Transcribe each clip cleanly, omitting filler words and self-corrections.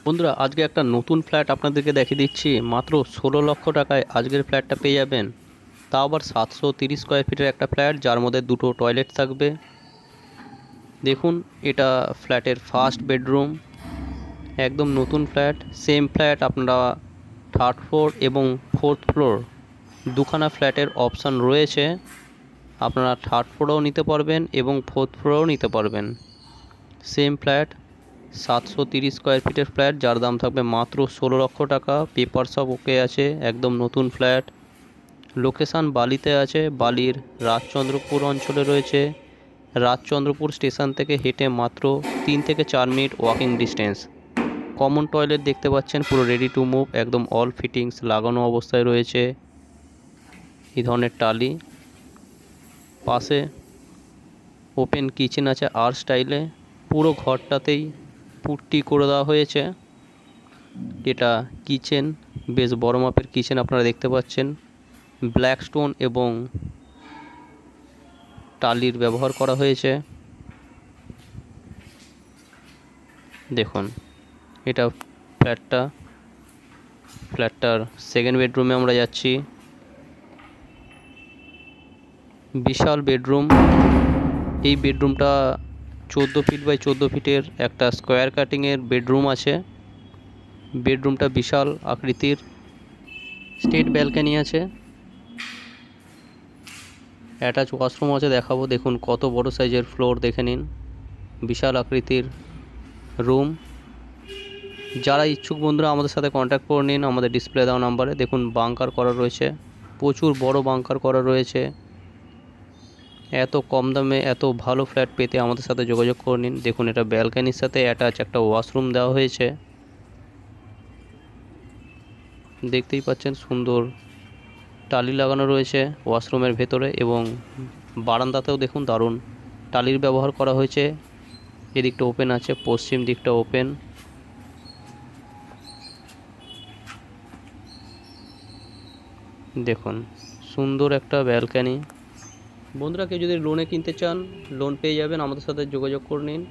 বন্ধুরা, আজকে একটা নতুন ফ্ল্যাট আপনাদেরকে দেখিয়ে দিচ্ছি। মাত্র 16 লক্ষ টাকায় আজকের ফ্ল্যাটটা পেয়ে যাবেন। তাও আবার 730 স্কোয়ার ফিটের একটা ফ্ল্যাট, যার মধ্যে দুটো টয়লেট থাকবে। দেখুন, এটা ফ্ল্যাটের ফার্স্ট বেডরুম। একদম নতুন ফ্ল্যাট। সেম ফ্ল্যাট আপনারা থার্ড ফ্লোর এবং ফোর্থ ফ্লোর দুখানা ফ্ল্যাটের অপশান রয়েছে। আপনারা থার্ড ফ্লোরেও নিতে পারবেন এবং ফোর্থ ফ্লোরেও নিতে পারবেন। সেম ফ্ল্যাট, 730 স্কোয়ার ফিটের ফ্ল্যাট, যার দাম থাকবে মাত্র 16 লক্ষ টাকা। পেপার সব ওকে আছে, একদম নতুন ফ্ল্যাট। লোকেশান বালিতে আছে, বালির রাজচন্দ্রপুর অঞ্চলে রয়েছে। রাজচন্দ্রপুর স্টেশন থেকে হেঁটে মাত্র 3 থেকে 4 minute walking distance. Common toilet দেখতে পাচ্ছেন, পুরো রেডি টু মুভ, একদম অল ফিটিংস লাগানো অবস্থায় রয়েছে। এই ধরনের টালি। পাশে ওপেন কিচেন আছে আর স্টাইলে। পুরো ঘরটাতেই পুট্টি করে দেওয়া হয়েছে। এটা কিচেন, বেশ বড় মাপের কিচেন আপনারা দেখতে পাচ্ছেন। ব্ল্যাক স্টোন এবং টালির ব্যবহার করা হয়েছে। দেখুন, এটা ফ্ল্যাটটার সেকেন্ড বেডরুমে আমরা যাচ্ছি। বিশাল বেডরুম। এই বেডরুমটা 14 ফিট বাই 14 ফিটের একটা স্কোয়ার কাটিংয়ের বেডরুম আছে। বেডরুমটা বিশাল আকৃতির। স্টেট ব্যালকনি আছে, অ্যাটাচ ওয়াশরুম আছে, দেখাবো। দেখুন কত বড় সাইজের ফ্লোর, দেখে নিন। বিশাল আকৃতির রুম। যারা ইচ্ছুক বন্ধুরা আমাদের সাথে কন্ট্যাক্ট করে নিন আমাদের ডিসপ্লে দেওয়া নাম্বারে। দেখুন বাংকার করা রয়েছে, প্রচুর বড় বাংকার করা রয়েছে। এত কম দামে এত ভালো ফ্ল্যাট পেতে আমাদের সাথে যোগাযোগ করে নিন। দেখুন, এটা ব্যালকনির সাথে অ্যাটাচ একটা ওয়াশরুম দেওয়া হয়েছে। দেখতেই পাচ্ছেন সুন্দর টালি লাগানো রয়েছে ওয়াশরুমের ভেতরে, এবং বারান্দাতেও দেখুন দারুণ টালির ব্যবহার করা হয়েছে। এদিকটা ওপেন আছে, পশ্চিম দিকটা ওপেন। দেখুন সুন্দর একটা ব্যালকনি। বন্ধুরা, কেউ যদি লোনে কিনতে চান, লোন পেয়ে যাবেন। আমাদের সাথে যোগাযোগ করে নিন।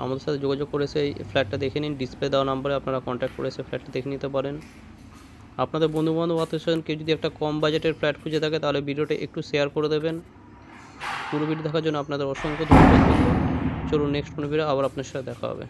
আমাদের সাথে যোগাযোগ করে সেই ফ্ল্যাটটা দেখে নিন। ডিসপ্লে দেওয়া নাম্বারে আপনারা কন্ট্যাক্ট করে সেই ফ্ল্যাটটা দেখে নিতে পারেন। আপনাদের বন্ধুবান্ধব আত্মীয়স্বজন কেউ যদি একটা কম বাজেটের ফ্ল্যাট খুঁজে থাকে, তাহলে ভিডিওটা একটু শেয়ার করে দেবেন। পুরো ভিডিও দেখার জন্য আপনাদের অসংখ্য ধন্যবাদ। চলুন নেক্সট কোনো ভিডিও আবার আপনার সাথে দেখা হবে।